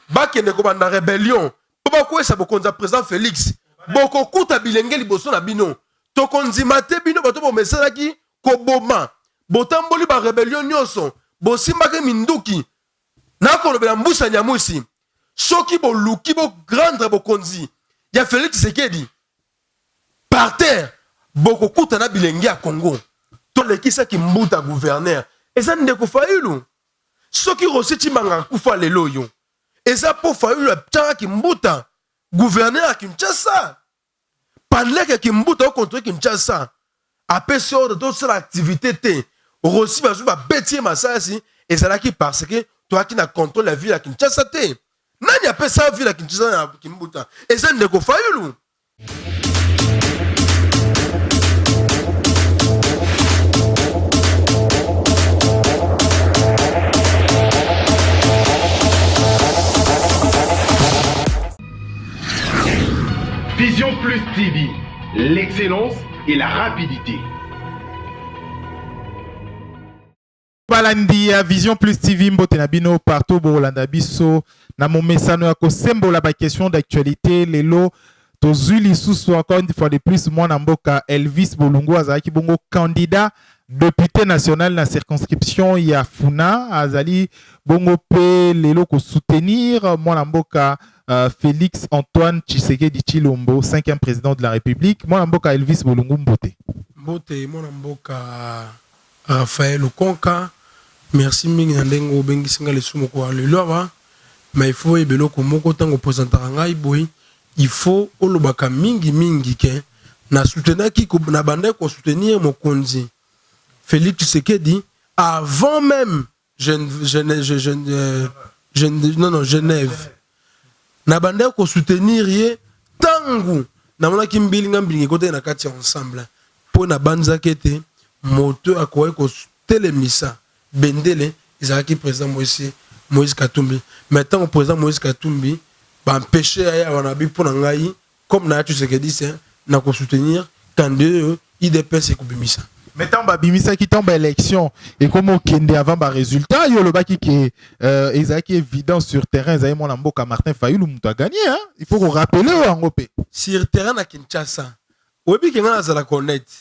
bakende ko banda rébellion po bakwesa bokonza président Félix boko kuta bilenge liboso na bino tokonzima te bino bato bomesalaki koboma botamboli ba rébellion nyonso bosimbaki minduki nakolobela mbusa nyamusi soki boluki bo grandre bokonzi ya Félix Tshisekedi par terre boko kuta na bilenge ya Congo tolekisaki mbuta gouverneur eza ndeko Fayulu soki Roseti Manga kufa lelo yo eza po Fayulu aptaki mbuta gouverneur ya Kinshasa pandeke kimbuta au contre Kinshasa apesi ordre de toute activité te Rossi bazu ba betie masasi ezalaki parce que toi qui na contrôle la ville à Kinshasa te nani apesi sa ville à Kinshasa na kimbuta eza ndeko Fayulu. Vision Plus TV, l'excellence et la rapidité. Balandia Vision Plus TV Mbotenabino partout Bolanda biso na mon message ya ko sembola ba question d'actualité lelo tozuli sous encore une fois de plus moi na mboka Elvis Bolungu azaki bongo candidat député national na circonscription ya Funa azali bongo pe lelo ko soutenir moi na mboka Félix Antoine Tshisekedi Tshilombo, 5e président de la République. Moi, Mboka Elvis Bolungu Mbote. Mbote, moi, Mboka Raphaël Okonka. Merci, Mingandengo, Bengi Singa, les Soumoko, Alléluia. Mais il faut, Ebelo, Komoko, Tango, Posantarangai, Boy. Il faut, Olobaka, Mingi, Ken. Na soutenir qui, na bande, ko soutenir Mokonzi. Félix Tshisekedi, avant même, Genève. Na bande ko soutenir ye tangu na mona kimbilinga mbilingi kote na kati ensemble po na banza kete moto akoye ko telemisa bendele ezaki président Moïse Katumbi maintenant président Moïse Katumbi ba empêcher ya wana bi po na ngai comme na tu Tshisekedi c'est na ko soutenir candidat IDPS ko bimisa. Maintenant, Bimisa qui tombe à l'élection et comme au Kende avant le résultat, il y a le baki qui est évident sur terrain. Ils mon amboka Martin Fayulu a gagné. Hein? Il faut qu'on rappelle en Europe. Sur terrain à Kinshasa, où est-ce que vous allez connaître?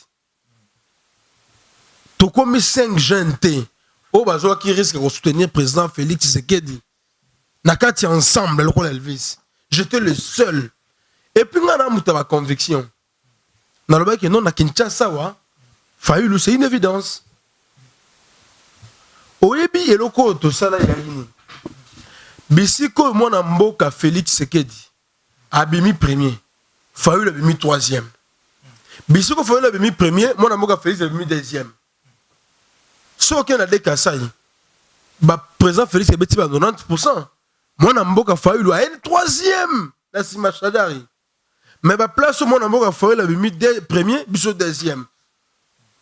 Tout comme 5 jeunes, au besoin qui risque de soutenir le président Félix Tshisekedi. Nakati ensemble, le rôle Elvis. J'étais le seul. Et puis, on a ma conviction. Dans le baki non à Kinshasa, Fayulu, c'est une évidence. Oyebi eloko to sala yalini. Bisiko mwana mboka Félix Tshisekedi abimi premier. Fayulu abimi troisième. Bisiko Fayulu abimi premier, mwana mboka Félix abimi deuxième. So qui na deka sai. Ba président Félix ebeti ba 90%. Mwana mboka Fayulu a une troisième. La sima Chadari. Mais ba place mwana mboka Fayulu abimi premier, biso deuxième.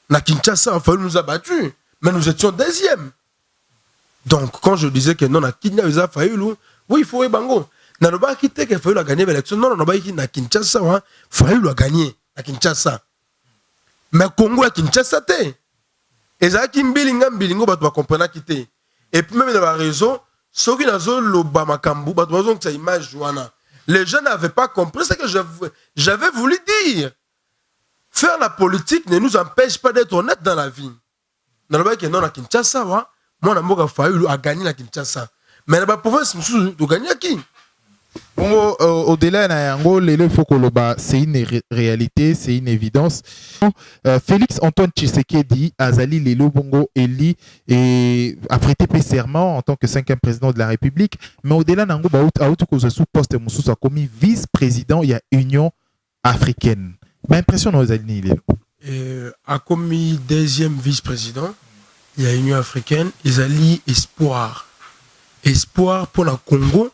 Na Kinshasa, Fayulu nous a battus, mais nous étions deuxième. Donc, quand je disais que non, na Kinshasa, Fayulu, oui, il faut y bango. Na no ba kite que Fayulu a gagné l'élection, non, na ba ki na Kinshasa, Fayulu a gagné na Kinshasa. Mais Congo a Kinshasa te. Et ça qui mbilingo ba to comprendre kite. Et puis même dans la réseau, ceux qui nazo loba makambu, ba to que ça image wana. Les gens n'avaient pas compris ce que j'avais voulu dire. Faire la politique ne nous empêche pas d'être honnête dans la vie. Dans le cas que non à Kinshasa, moi, Mboka Fayulu a gagné la Kinshasa. Mais la province, nous gagner qui? Au-delà il faut que c'est une réalité, c'est une évidence. Félix Antoine Tshisekedi Azali Lelo Bongo Eli et a prêté serment en tant que 5e président de la République. Mais au-delà nango sous poste Moussous a commis vice-président il y a Union africaine. L'impression dans les a commis 2e vice-président, il y a Union africaine, ils allient espoir. Espoir pour le Congo,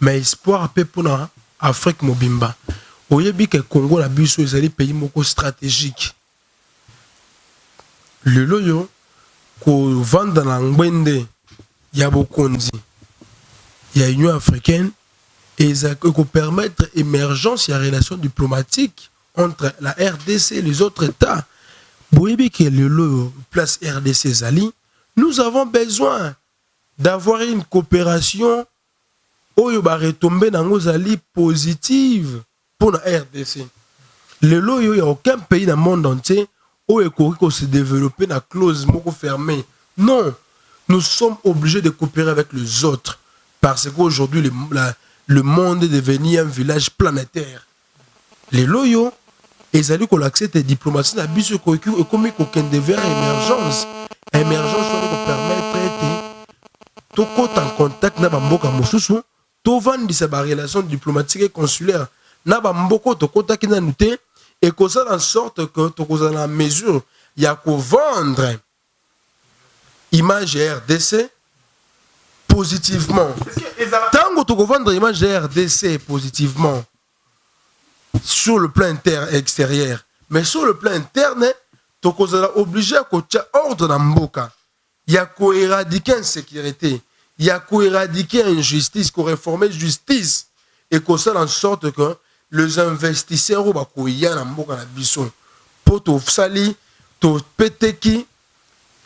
mais espoir pour l'Afrique Mobimba. Au Yébi que Congo, la Bissau, ils allient pays stratégique. Le loyo, qu'on vend dans l'Angbende, il y a beaucoup de il y a Union africaine, et ils qu'on permettre l'émergence et la relation diplomatique entre la RDC et les autres États. Pour que le place RDC Zali, nous avons besoin d'avoir une coopération oyo ba retomber nango zali positive pour la RDC. Le loyo, il n'y a aucun pays dans le monde entier où il se développer dans la clause fermée. Non, nous sommes obligés de coopérer avec les autres parce qu'aujourd'hui, le monde est devenu un village planétaire. Les loyaux, ils allaient qu'on accepte la diplomatie, la bise comme aucun devoir émergence. Émergence va nous permettre de être en contact avec Mboka Mosusu, de vendre des relations diplomatiques et consulaires. Na Mboko to kota ki na noté et que ça en sorte que to ko la mesure il y a qu'on vendre image RDC positivement. Tant que tu vendre image RDC positivement sur le plan interne et extérieur, mais sur le plan interne, tu es obligé à ordre dans Mboka. Il y a qu'à éradiquer l'insécurité, il y a qu'à éradiquer l'injustice, qu'à réformer la justice et qu'on ça en sorte que les investisseurs ou bakoya na Mboka na biso pour to sali to peteki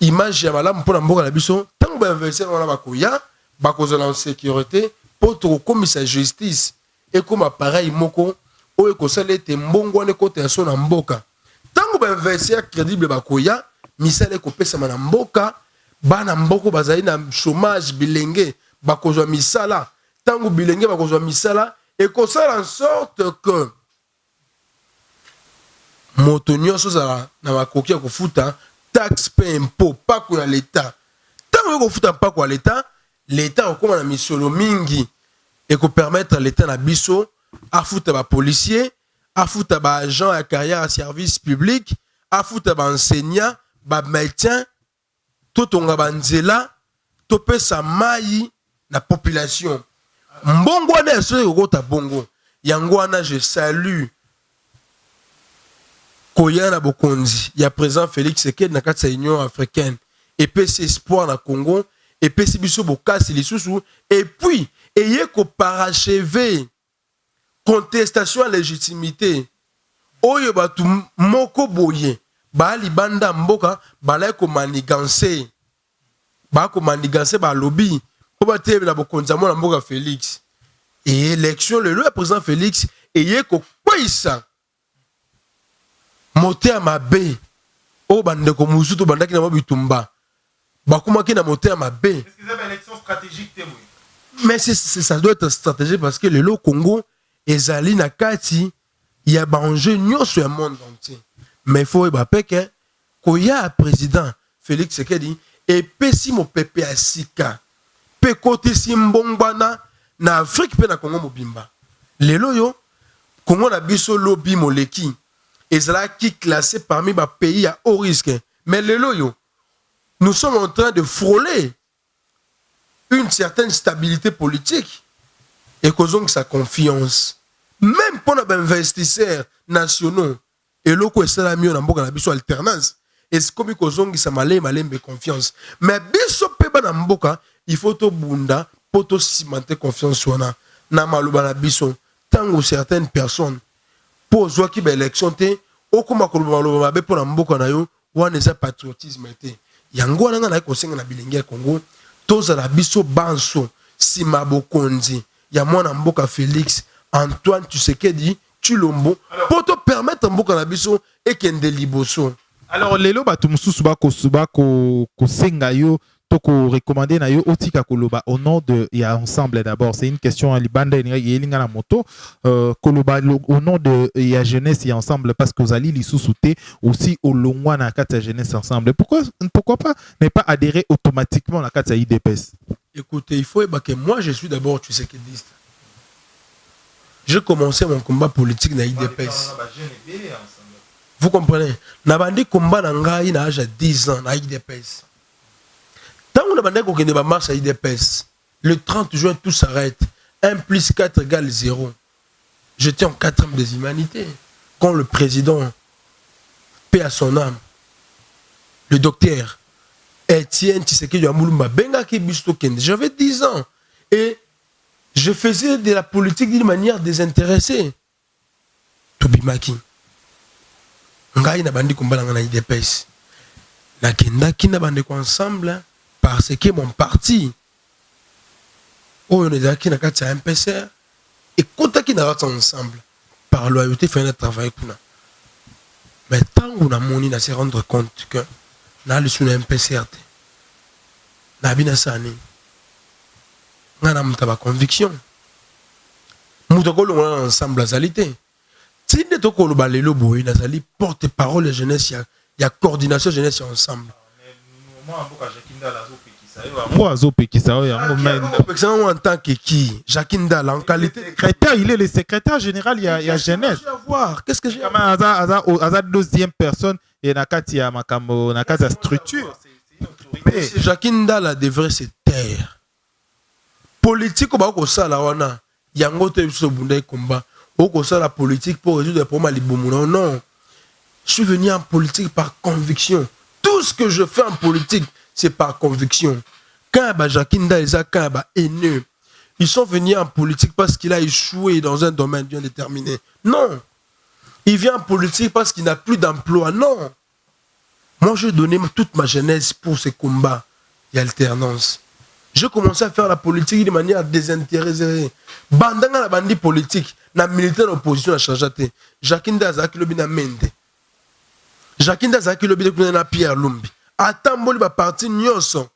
image ya malamu pour na Mboka na biso tant ba investisseurs na bakoya bakozala en sécurité pour to komisa justice et comme appareil moko o ekosala te mbongwana kote ya so na Mboka tant ba investisseurs crédible bakoya misala kopesa na Mboka bana Mboko bazali na chômage bilenge bakozwa misala tant bilenge bakozwa misala et qu'on soit en sorte que motonio soza na makoki ya kofuta taxe pe impôt pas ko na l'état tant ko futa pas ko l'état l'état okoma na misolo mingi et ko permettre l'état na biso afuta ba policier afuta ba agent à carrière à service public afuta ba enseignant ba médecin to tonga ba nzela to pesa mai na population. Mbongo wana so kota bongo yango wana je salue Koyana Bokonzi ya président Félix Tshisekedi na kati ya Union africaine et PC espoir na Congo et PC biso bokasi lisusu et puis eye ko parachever contestation à légitimité oyo batu moko boye ba libanda mboka bala ko manigancer ba lobby pour battre la Bokonzi na mboka Félix et élection le président Félix eye ko kwisa moté à ma baie au bande comme musuto bandaki na mabitumba bakumaki na moté à ma baie. Est-ce que c'est une élection stratégique témoin? Mais ça doit être stratégique parce que le Congo ezali na kati ya ba enjeu nyonso ya monde entier. Mais il faut ba peke ko ya président Félix Tshisekedi et pesi mo pepe asika pe côté simbongwana na Afrique pe na Congo mobimba. Lelo yo Congo na biso lobby moleki ezala qui classé parmi les pays à haut risque. Mais le loyo, nous sommes en train de frôler une certaine stabilité politique et causons sa confiance. Même pour les investisseurs nationaux, et l'oko est la mieux dans la biso alternance. Et c'est comme causons sa malé de confiance. Mais biso peba na mboka, il faut to bunda pour to cimenter confiance sur na maluba na biso. Tant que certaines personnes pour jouer qui élection té o kuma ko ba be pour mboka na yo wana za patriotisme té yango wana na ko senga na bilenge Congo toza la biso banso sima Bokonzi ya mwana mboka Félix Antoine Tshisekedi Tshilombo pour te permettre mboka na biso et kende liboso. Alors lelo batu mususu ba ko senga yo toko recommander na yo otika koloba au nom de ya ensemble d'abord c'est une question à libanda yelinga na moto koloba au nom de ya jeunesse et ensemble parce que vous allez lisusuté aussi au longwa na kata jeunesse ensemble pourquoi pas ne pas adhérer automatiquement la kata IDPS. Écoutez, il faut que moi je suis d'abord tshisekidiste. J'ai commencé mon combat politique na IDPS. Vous comprenez? Na bandi combat na ngai na âge de 10 ans na IDPS. Tant qu'on a une marche à IDPS, le 30 juin, tout s'arrête. 1 + 4 = 0. J'étais en 4e des humanités. Quand le président, paix à son âme, le docteur Etienne Tshisekedi Amulumba, j'avais 10 ans. Et je faisais de la politique d'une manière désintéressée. Tobimaki. Ngai na bandi kumbala na IDPS. La kenda kina bande ensemble. Parce que mon parti oyo nezalaki na kati ya MPCR ekotaki na kati ensemble par loyauté fait un travail kuna. Mais tant qu'on a moni na se rendre compte que na le sous MPCR na bina sani ngana mutaba conviction mutako longa ensemble azalité tinde to ko loba lelo boy nazali porte-parole jeunesse ya coordination jeunesse ensemble. Moi, Azopekisa, en tant que qui? Jacques Ndala, en qualité de secrétaire, il est le secrétaire général, il y a jeunesse. Qu'est-ce que j'ai à voir? Aza deuxième personne, et Nakati a Makambo, Nakati a structure. Jacques Ndala devrait se taire. Politique, au bas ça la wana, yango te so bunda combat. Au ça la politique pour résoudre les problèmes libomuna. Non, je suis venu en politique par conviction. Tout ce que je fais en politique, c'est par conviction. Quand Jacques Ndala, quand haineux, ils sont venus en politique parce qu'il a échoué dans un domaine bien déterminé. Non. Il vient en politique parce qu'il n'a plus d'emploi. Non. Moi, j'ai donné toute ma jeunesse pour ces combats et alternance. J'ai commencé à faire la politique de manière désintéressée. Bandanga la bandi politique, na militaire d'opposition à Chajate. Jacques Ndala qui lobi na mende. Jacques Ndala qui lobi na Pierre Lumbi. Attends, ba parti nyonso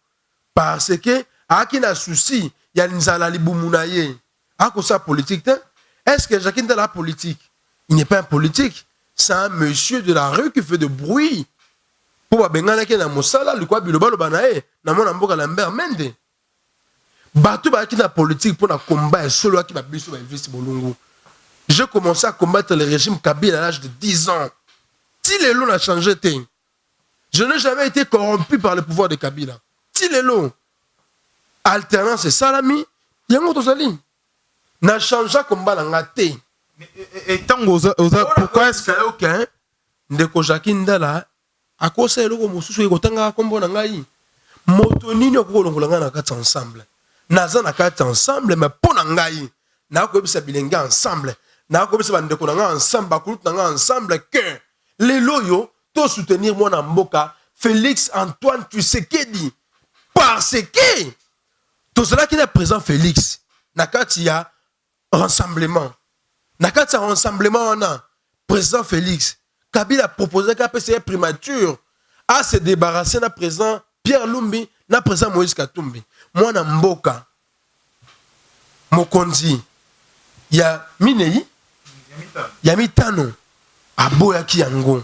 parce que aki na souci ya nzala libumunaye ako sa politique. Est-ce que Jacques Ndala politique? Il n'est pas un politique, c'est un monsieur de la rue qui fait de bruit. Pour ba bengana ke na mosala likwa biloba loba na e na mona mboka Lambert Mende. Bato ba ki na politique pour na combat et solo ki ba biso ba investi bolungu. J'ai commencé à combattre le régime Kabila à l'âge de 10 ans. Si les lots n'a changé, je n'ai jamais été corrompu par le pouvoir de Kabila. Si les lots, alternance et salami, il y a un autre sali. N'a changé combat dans la thé. Et tant pourquoi est-ce que aucun ndeko Jacques Ndala a cause de l'eau mususu ekotanga kombo na ngai motonini okolongola nga na kati ensemble naza na kati ensemble mais pour na ngai na ko bisa bilenga ensemble na ko bisa bandeko na nga ensemble bakulut na nga ensemble que les loyo to soutenir moi na mboka Félix Antoine Tshisekedi parce que tout cela qui est présent Félix na kati ya rassemblement na kati ya rassemblement on a président Félix Kabila a proposé qu'à PCA primature à se débarrasser na présent Pierre Lumbi na présent Moïse Katumbi moi na mboka mokonzi ya Minei ya mitano aboya ki yango